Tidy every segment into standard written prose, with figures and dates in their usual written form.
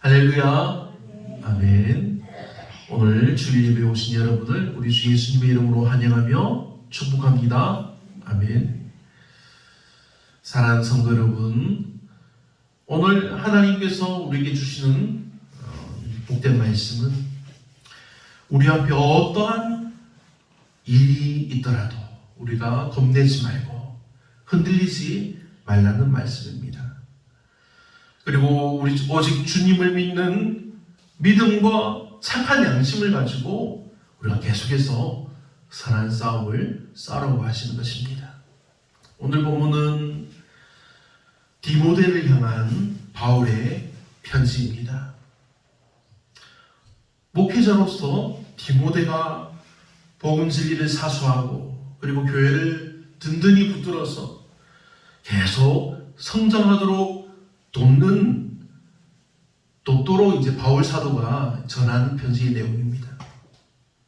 할렐루야. 아멘. 오늘 주일 예배에 오신 여러분을 우리 주 예수님의 이름으로 환영하며 축복합니다. 아멘. 사랑하는 성도 여러분, 오늘 하나님께서 우리에게 주시는 복된 말씀은 우리 앞에 어떠한 일이 있더라도 우리가 겁내지 말고 흔들리지 말라는 말씀입니다. 그리고 우리 오직 주님을 믿는 믿음과 착한 양심을 가지고 우리가 계속해서 선한 싸움을 싸우라고 하시는 것입니다. 오늘 본문은 디모데를 향한 바울의 편지입니다. 목회자로서 디모데가 복음 진리를 사수하고 그리고 교회를 든든히 붙들어서 계속 성장하도록 돕도록 이제 바울 사도가 전하는 편지의 내용입니다.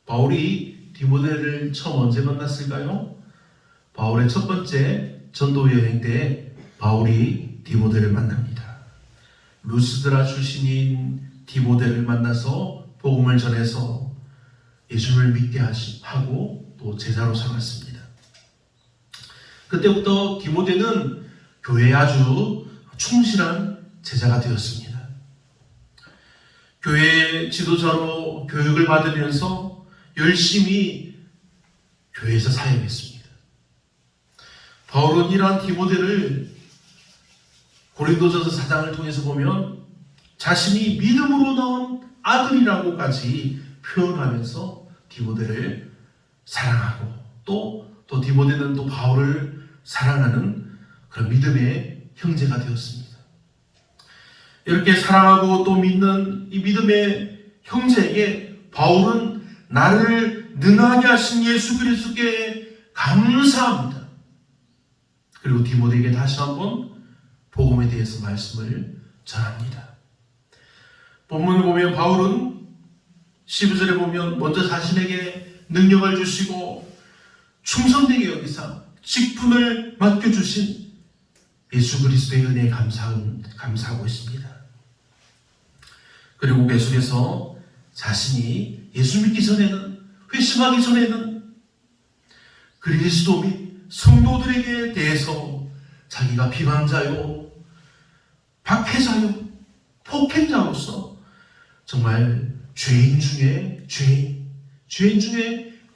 바울이 디모데를 처음 언제 만났을까요? 바울의 첫 번째 전도 여행 때 바울이 디모데를 만납니다. 루스드라 출신인 디모데를 만나서 복음을 전해서 예수를 믿게 하고 또 제자로 삼았습니다. 그때부터 디모데는 교회에 아주 충실한 제자가 되었습니다. 교회 지도자로 교육을 받으면서 열심히 교회에서 사역했습니다. 바울은 이러한 디모데를 고린도전서 4장을 통해서 보면 자신이 믿음으로 낳은 아들이라고까지 표현하면서 디모데를 사랑하고 또 디모데는 또 바울을 사랑하는 그런 믿음의 형제가 되었습니다. 이렇게 사랑하고 또 믿는 이 믿음의 형제에게 바울은 나를 능하게 하신 예수 그리스도께 감사합니다. 그리고 디모데에게 다시 한번 복음에 대해서 말씀을 전합니다. 본문을 보면 바울은 12절에 보면 먼저 자신에게 능력을 주시고 충성되게 여기사 직분을 맡겨주신 예수 그리스도의 은혜에 감사하고 있습니다. 그리고 계속해서 자신이 예수 믿기 전에는, 회심하기 전에는 그리스도 및 성도들에게 대해서 자기가 비방자요, 박해자요, 폭행자로서 정말 죄인 중에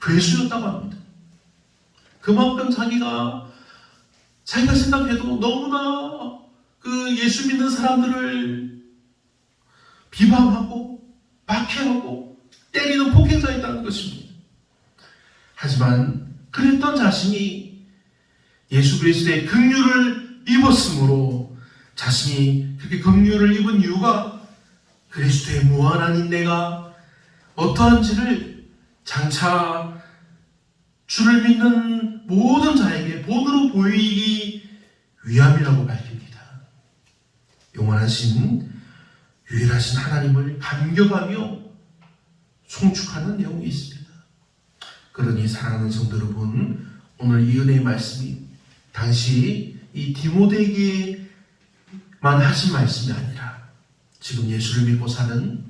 괴수였다고 합니다. 그만큼 자기가 생각해도 너무나 그 예수 믿는 사람들을 비방하고 박해하고 때리는 폭행자였다는 것입니다. 하지만 그랬던 자신이 예수 그리스도의 긍휼을 입었으므로 자신이 그렇게 긍휼을 입은 이유가 그리스도의 무한한 인내가 어떠한지를 장차 주를 믿는 모든 자에게 본으로 보이기 위함이라고 밝힙니다. 영원하신 유일하신 하나님을 감격하며 송축하는 내용이 있습니다. 그러니 사랑하는 성도 여러분, 오늘 이 은혜의 말씀이 당시 이 디모데에게만 하신 말씀이 아니라 지금 예수를 믿고 사는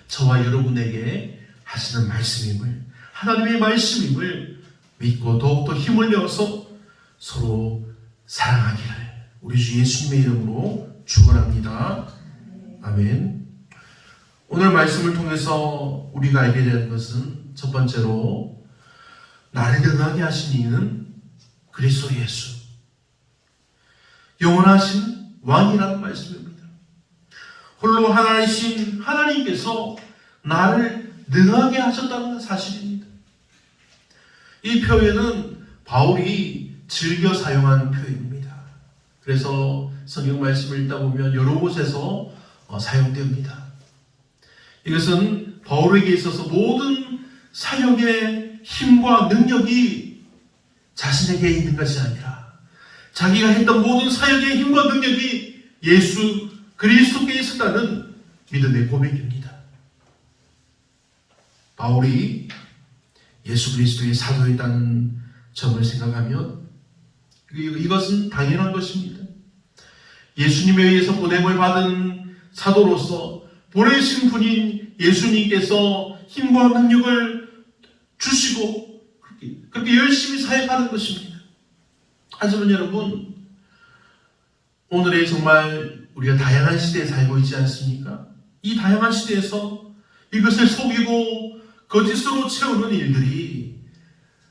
저와 여러분에게 하시는 말씀임을, 하나님의 말씀임을 믿고 더욱더 힘을 내어서 서로 사랑하기를 우리 주 예수님의 이름으로 축원합니다. 아멘. 오늘 말씀을 통해서 우리가 알게 되는 것은 첫 번째로 나를 능하게 하신 이는 그리스도 예수, 영원하신 왕이라는 말씀입니다. 홀로 하나이신 하나님께서 나를 능하게 하셨다는 사실입니다. 이 표현은 바울이 즐겨 사용한 표현입니다. 그래서 성경 말씀을 읽다 보면 여러 곳에서 사용됩니다. 이것은 바울에게 있어서 모든 사역의 힘과 능력이 자신에게 있는 것이 아니라 자기가 했던 모든 사역의 힘과 능력이 예수 그리스도께 있었다는 믿음의 고백입니다. 바울이 예수 그리스도의 사도였다는 점을 생각하면 이것은 당연한 것입니다. 예수님에 의해서 보냄을 받은 사도로서 보내신 분인 예수님께서 힘과 능력을 주시고 그렇게 열심히 사역하는 것입니다. 하지만 여러분, 오늘의 정말 우리가 다양한 시대에 살고 있지 않습니까? 이 다양한 시대에서 이것을 속이고 거짓으로 채우는 일들이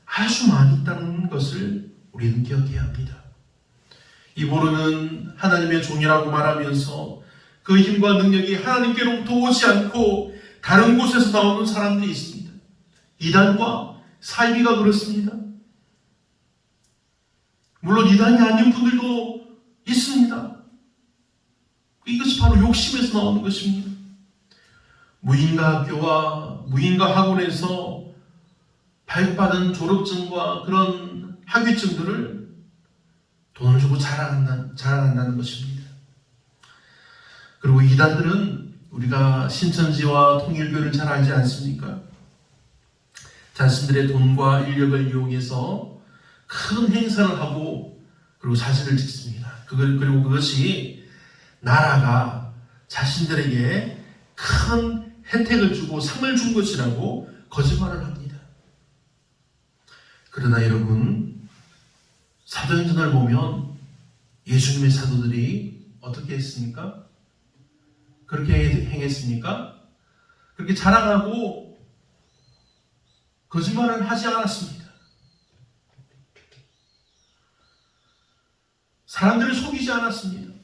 아주 많이 있다는 것을 우리는 기억해야 합니다. 이보로는 하나님의 종이라고 말하면서 그 힘과 능력이 하나님께로부터 오지 않고 다른 곳에서 나오는 사람들이 있습니다. 이단과 사이비가 그렇습니다. 물론 이단이 아닌 분들도 있습니다. 이것이 바로 욕심에서 나오는 것입니다. 무인가 학교와 무인가 학원에서 발급받은 졸업증과 그런 학위증들을 돈을 주고 자랑한다는 것입니다. 그리고 이단들은 우리가 신천지와 통일교를 잘 알지 않습니까? 자신들의 돈과 인력을 이용해서 큰 행사를 하고 그리고 사진을 찍습니다. 그리고 그것이 나라가 자신들에게 큰 혜택을 주고 상을 준 것이라고 거짓말을 합니다. 그러나 여러분, 사도행전을 보면 예수님의 사도들이 어떻게 했습니까? 그렇게 행했습니까? 그렇게 자랑하고 거짓말을 하지 않았습니다. 사람들을 속이지 않았습니다.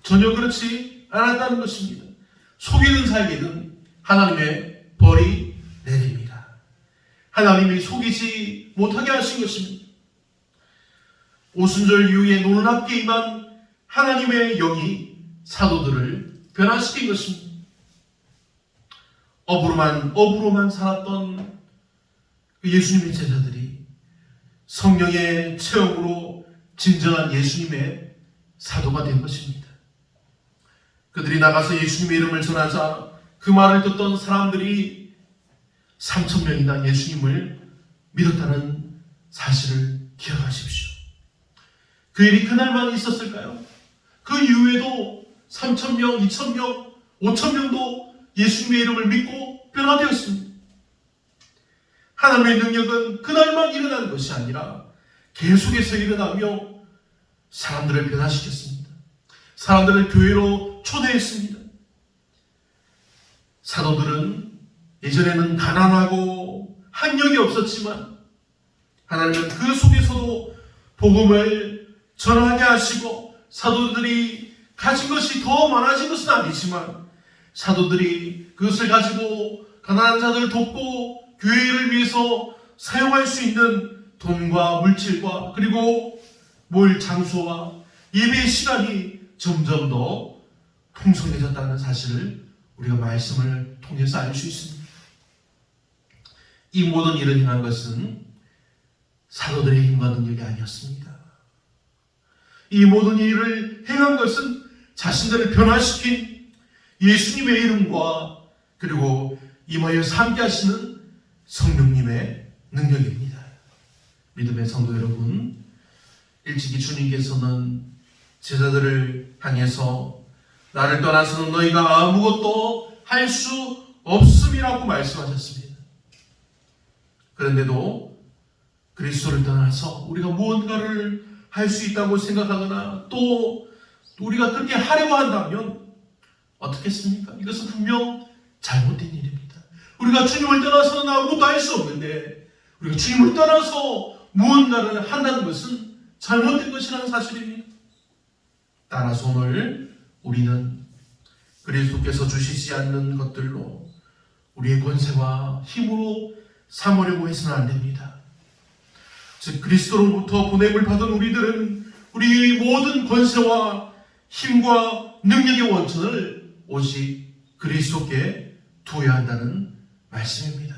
전혀 그렇지 않았다는 것입니다. 속이는 자에게는 하나님의 벌이 내립니다. 하나님이 속이지 못하게 하신 것입니다. 오순절 이후에 놀랍게 임한 하나님의 영이 사도들을 변화시킨 것입니다. 업으로만 살았던 예수님의 제자들이 성령의 체험으로 진정한 예수님의 사도가 된 것입니다. 그들이 나가서 예수님의 이름을 전하자 그 말을 듣던 사람들이 3,000명이나 예수님을 믿었다는 사실을 기억하십시오. 그 일이 그날만 있었을까요? 그 이후에도 3,000명, 2,000명, 5,000명도 예수님의 이름을 믿고 변화되었습니다. 하나님의 능력은 그날만 일어나는 것이 아니라 계속해서 일어나며 사람들을 변화시켰습니다. 사람들을 교회로 초대했습니다. 사도들은 예전에는 가난하고 학력이 없었지만 하나님은 그 속에서도 복음을 전하게 하시고 사도들이 가진 것이 더 많아진 것은 아니지만 사도들이 그것을 가지고 가난한 자들을 돕고 교회를 위해서 사용할 수 있는 돈과 물질과 그리고 모일 장소와 예배의 시간이 점점 더 풍성해졌다는 사실을 우리가 말씀을 통해서 알 수 있습니다. 이 모든 일을 행한 것은 사도들의 힘과 능력이 아니었습니다. 이 모든 일을 행한 것은 자신들을 변화시킨 예수님의 이름과 그리고 임하여서 함께 하시는 성령님의 능력입니다. 믿음의 성도 여러분, 일찍이 주님께서는 제자들을 향해서 나를 떠나서는 너희가 아무것도 할 수 없음이라고 말씀하셨습니다. 그런데도 그리스도를 떠나서 우리가 무언가를 할 수 있다고 생각하거나 또 우리가 그렇게 하려고 한다면 어떻겠습니까? 이것은 분명 잘못된 일입니다. 우리가 주님을 떠나서는 아무것도 할 수 없는데 우리가 주님을 떠나서 무언가를 한다는 것은 잘못된 것이라는 사실입니다. 따라서 오늘 우리는 그리스도께서 주시지 않는 것들로 우리의 권세와 힘으로 삼으려고 해서는 안 됩니다. 즉 그리스도로부터 보냄을 받은 우리들은 우리의 모든 권세와 힘과 능력의 원천을 오직 그리스도께 두어야 한다는 말씀입니다.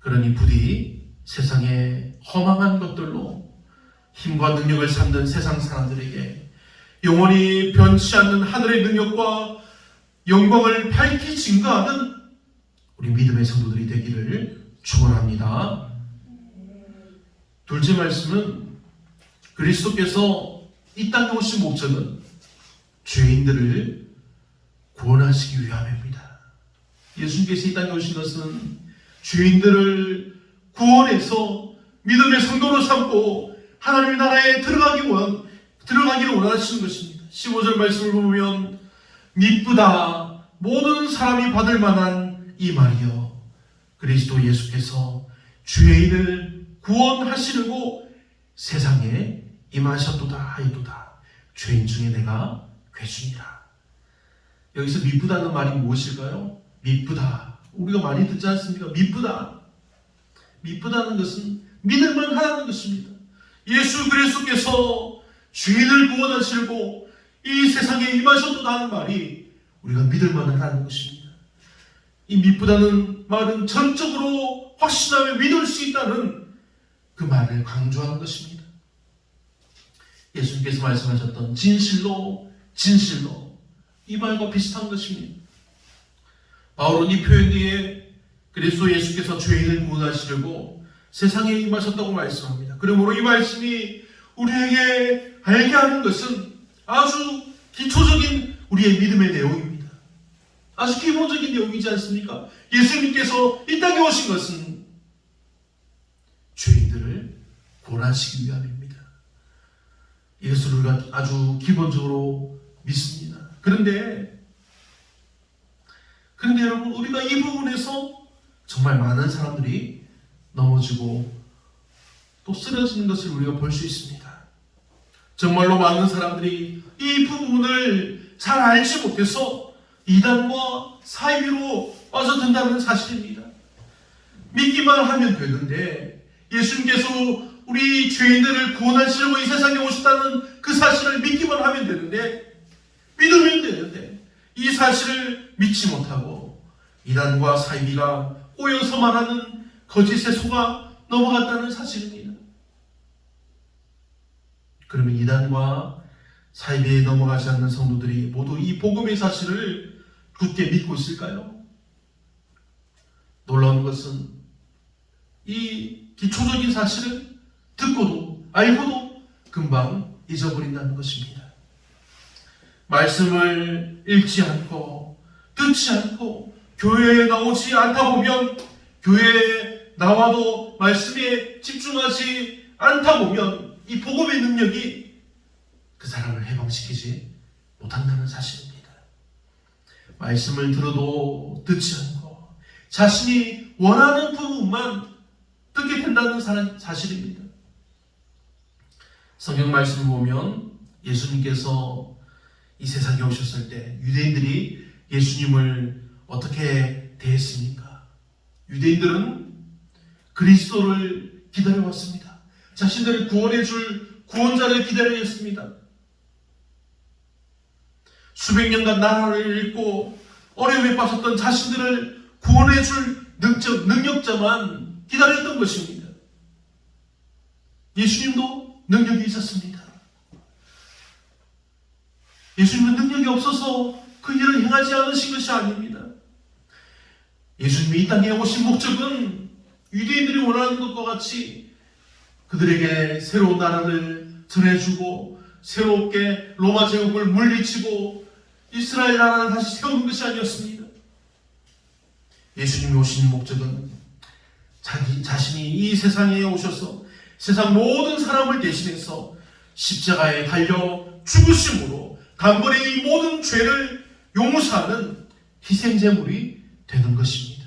그러니 부디 세상의 허망한 것들로 힘과 능력을 삼는 세상 사람들에게 영원히 변치 않는 하늘의 능력과 영광을 밝히 증거하는 우리 믿음의 성도들이 되기를 축원합니다. 둘째 말씀은 그리스도께서 이 땅에 오신 목적은 죄인들을 구원하시기 위함입니다. 예수님께서 이 땅에 오신 것은 죄인들을 구원해서 믿음의 성도로 삼고 하나님의 나라에 들어가기를 원하시는 것입니다. 15절 말씀을 보면 미쁘다 모든 사람이 받을 만한 이 말이여 그리스도 예수께서 죄인을 구원하시려고 세상에 임하셨도다 하였도다. 죄인 중에 내가 괴순이라. 여기서 미쁘다는 말이 무엇일까요? 미쁘다. 우리가 많이 듣지 않습니까? 미쁘다. 미쁘다는 것은 믿을만 하다는 것입니다. 예수 그리스도께서 죄인을 구원하시려고 이 세상에 임하셨도다 하는 말이 우리가 믿을만 하다는 것입니다. 이 미쁘다는 말은 전적으로 확신하며 믿을 수 있다는 그 말을 강조하는 것입니다. 예수님께서 말씀하셨던 진실로 진실로 이 말과 비슷한 것입니다. 바울은 이 표현 뒤에 그리스도 예수께서 죄인을 구원하시려고 세상에 임하셨다고 말씀합니다. 그러므로 이 말씀이 우리에게 알게 하는 것은 아주 기초적인 우리의 믿음의 내용입니다. 아주 기본적인 내용이지 않습니까? 예수님께서 이 땅에 오신 것은 죄인들을 구원하시기 위함입니다. 이것을 우리가 아주 기본적으로 믿습니다. 그런데 여러분, 우리가 이 부분에서 정말 많은 사람들이 넘어지고 또 쓰러지는 것을 우리가 볼 수 있습니다. 정말로 많은 사람들이 이 부분을 잘 알지 못해서 이단과 사이비로 빠져든다는 사실입니다. 믿기만 하면 되는데 예수님께서 우리 죄인들을 구원하시려고 이 세상에 오셨다는 그 사실을 믿기만 하면 되는데 믿으면 되는데 이 사실을 믿지 못하고 이단과 사이비가 꼬여서 말하는 거짓에 속아 넘어갔다는 사실입니다. 그러면 이단과 사이비에 넘어가지 않는 성도들이 모두 이 복음의 사실을 굳게 믿고 있을까요? 놀라운 것은 이 기초적인 사실을 듣고도 알고도 금방 잊어버린다는 것입니다. 말씀을 읽지 않고 듣지 않고 교회에 나오지 않다 보면, 교회에 나와도 말씀에 집중하지 않다 보면 이 복음의 능력이 그 사람을 해방시키지 못한다는 사실입니다. 말씀을 들어도 듣지 않고 자신이 원하는 부분만 듣게 된다는 사실입니다. 성경 말씀을 보면 예수님께서 이 세상에 오셨을 때 유대인들이 예수님을 어떻게 대했습니까? 유대인들은 그리스도를 기다려왔습니다. 자신들을 구원해 줄 구원자를 기다려왔습니다. 수백 년간 나라를 잃고 어려움에 빠졌던 자신들을 구원해 줄 능력자만 기다렸던 것입니다. 예수님도 능력이 있었습니다. 예수님은 능력이 없어서 그 일을 행하지 않으신 것이 아닙니다. 예수님이 이 땅에 오신 목적은 유대인들이 원하는 것과 같이 그들에게 새로운 나라를 전해주고 새롭게 로마 제국을 물리치고 이스라엘 나라를 다시 세우는 것이 아니었습니다. 예수님이 오신 목적은 자신이 이 세상에 오셔서 세상 모든 사람을 대신해서 십자가에 달려 죽으심으로 단번에 이 모든 죄를 용서하는 희생제물이 되는 것입니다.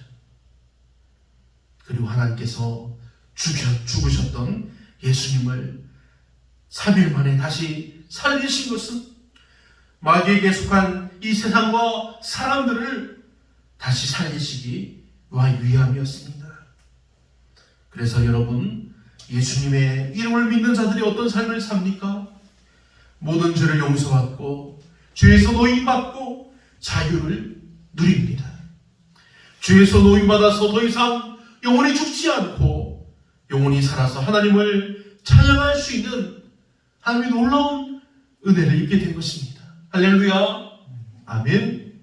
그리고 하나님께서 죽으셨던 예수님을 3일 만에 다시 살리신 것은 마귀에게 속한 이 세상과 사람들을 다시 살리시기 위함이었습니다. 그래서 여러분, 예수님의 이름을 믿는 자들이 어떤 삶을 삽니까? 모든 죄를 용서받고 죄에서 노임받고 자유를 누립니다. 죄에서 노임받아서 더 이상 영원히 죽지 않고 영원히 살아서 하나님을 찬양할 수 있는 하나님의 놀라운 은혜를 입게 된 것입니다. 할렐루야, 아멘.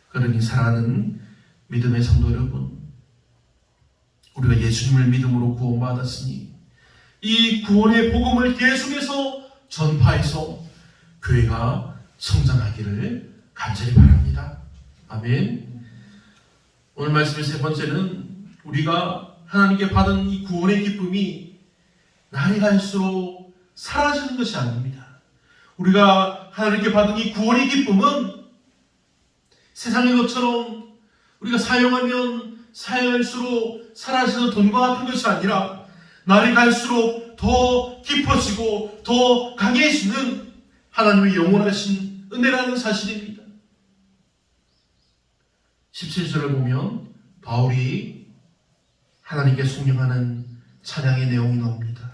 그러니 사랑하는 믿음의 성도 여러분, 우리가 예수님을 믿음으로 구원받았으니 이 구원의 복음을 계속해서 전파해서 교회가 성장하기를 간절히 바랍니다. 아멘. 오늘 말씀의 세 번째는 우리가 하나님께 받은 이 구원의 기쁨이 날이 갈수록 사라지는 것이 아닙니다. 우리가 하나님께 받은 이 구원의 기쁨은 세상의 것처럼 우리가 사용하면 사용할수록 사라지는 돈과 같은 것이 아니라 날이 갈수록 더 깊어지고 더 강해지는 하나님의 영원하신 은혜라는 사실입니다. 17절을 보면 바울이 하나님께 송영하는 찬양의 내용이 나옵니다.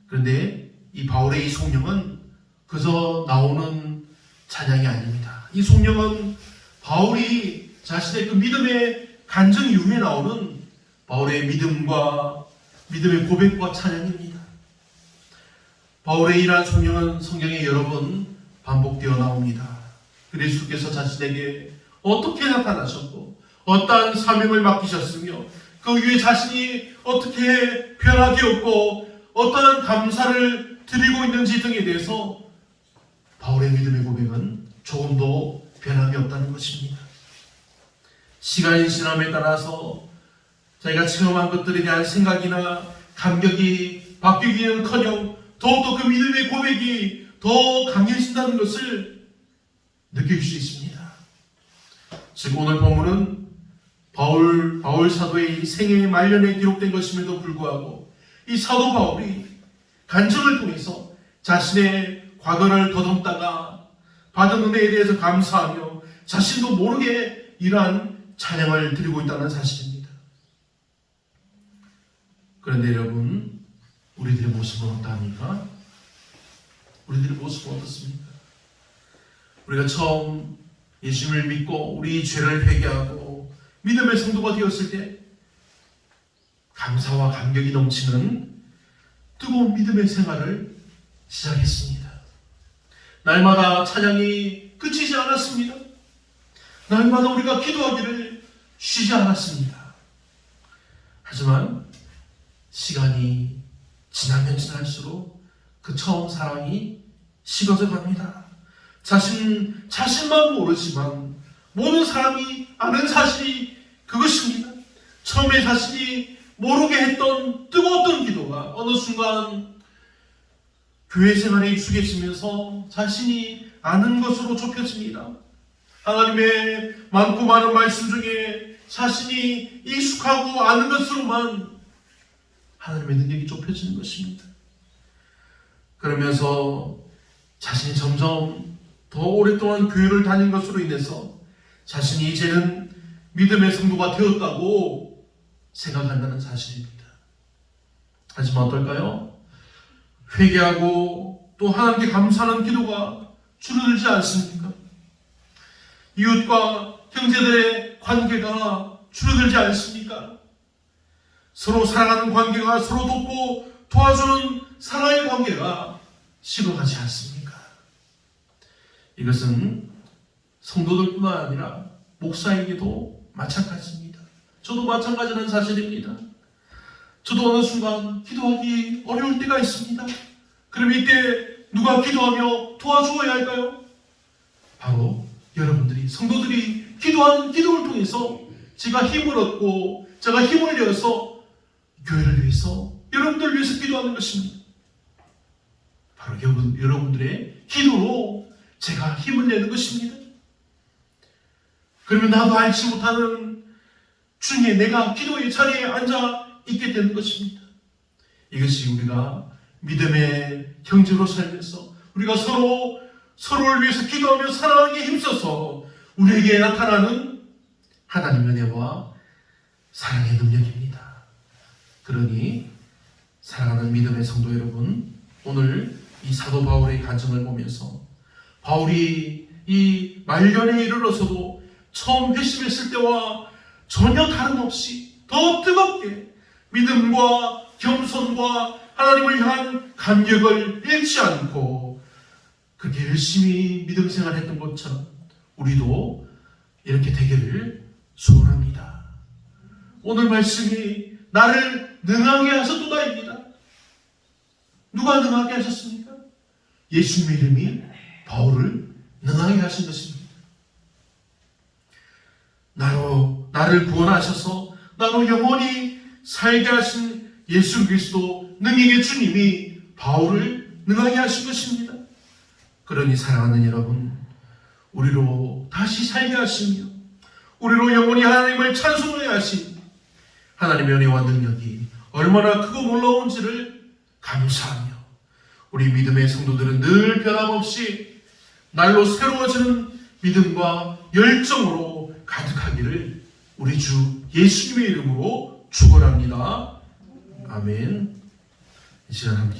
그런데 이 바울의 이 송영은 그저 나오는 찬양이 아닙니다. 이 송영은 바울이 자신의 그 믿음의 간증 이후에 나오는 바울의 믿음의 고백과 찬양입니다. 바울의 이러한 송영은 성경에 여러 번 반복되어 나옵니다. 그리스도께서 자신에게 어떻게 나타나셨고 어떠한 사명을 맡기셨으며 그 위에 자신이 어떻게 변화되었고 어떠한 감사를 드리고 있는지 등에 대해서 바울의 믿음의 고백은 조금도 변함이 없다는 것입니다. 시간이 지남에 따라서 자기가 체험한 것들에 대한 생각이나 감격이 바뀌기는커녕 더욱더 그 믿음의 고백이 더 강해진다는 것을 느낄 수 있습니다. 즉 오늘 본문은 바울 사도의 생애 말년에 기록된 것임에도 불구하고 이 사도 바울이 간증을 통해서 자신의 과거를 더듬다가 받은 은혜에 대해서 감사하며 자신도 모르게 이러한 찬양을 드리고 있다는 사실입니다. 그런데 여러분, 우리들의 모습은 어떠합니까? 우리들의 모습은 어떻습니까? 우리가 처음 예수님을 믿고 우리 죄를 회개하고 믿음의 성도가 되었을 때 감사와 감격이 넘치는 뜨거운 믿음의 생활을 시작했습니다. 날마다 찬양이 끝이지 않았습니다. 날마다 우리가 기도하기를 쉬지 않았습니다. 하지만 시간이 지나면 지날수록 그 처음 사랑이 식어져 갑니다. 자신만 모르지만 모든 사람이 아는 사실이 그것입니다. 처음에 자신이 모르게 했던 뜨거웠던 기도가 어느 순간 교회 생활에 익숙해지면서 자신이 아는 것으로 좁혀집니다. 하나님의 많고 많은 말씀 중에 자신이 익숙하고 아는 것으로만 하나님의 능력이 좁혀지는 것입니다. 그러면서 자신이 점점 더 오랫동안 교회를 다닌 것으로 인해서 자신이 이제는 믿음의 성도가 되었다고 생각한다는 사실입니다. 하지만 어떨까요? 회개하고 또 하나님께 감사하는 기도가 줄어들지 않습니까? 이웃과 형제들의 관계가 줄어들지 않습니까? 서로 사랑하는 관계가 서로 돕고 도와주는 사랑의 관계가 식어가지 않습니까? 이것은 성도들뿐만 아니라 목사에게도 마찬가지입니다. 저도 마찬가지라는 사실입니다. 저도 어느 순간 기도하기 어려울 때가 있습니다. 그럼 이때 누가 기도하며 도와주어야 할까요? 바로 여러분들이, 성도들이 기도하는 기도를 통해서 제가 힘을 얻고 제가 힘을 내어서 교회를 위해서 여러분들을 위해서 기도하는 것입니다. 바로 여러분들의 기도로 제가 힘을 내는 것입니다. 그러면 나도 알지 못하는 중에 내가 기도의 자리에 앉아 있게 되는 것입니다. 이것이 우리가 믿음의 형제로 살면서 우리가 서로를 위해서 기도하며 사랑하기에 힘써서 우리에게 나타나는 하나님의 은혜와 사랑의 능력입니다. 그러니 사랑하는 믿음의 성도 여러분, 오늘 이 사도 바울의 간증을 보면서 바울이 이 말년에 이르러서도 처음 회심했을 때와 전혀 다름없이 더 뜨겁게 믿음과 겸손과 하나님을 향한 감격을 잃지 않고 그렇게 열심히 믿음 생활했던 것처럼 우리도 이렇게 되기를 소원합니다. 오늘 말씀이 나를 능하게 하셨도다입니다. 누가 능하게 하셨습니까? 예수님의 이름이 바울을 능하게 하신 것입니다. 나를 구원하셔서 나로 영원히 살게 하신 예수 그리스도 능력의 주님이 바울을 능하게 하신 것입니다. 그러니 사랑하는 여러분, 우리로 다시 살게 하시며 우리로 영원히 하나님을 찬송하게 하신 하나님의 은혜와 능력이 얼마나 크고 놀라운지를 감사하며 우리 믿음의 성도들은 늘 변함없이 날로 새로워지는 믿음과 열정으로 가득하기를 우리 주 예수님의 이름으로 축원합니다. 아멘. 이 시간 함께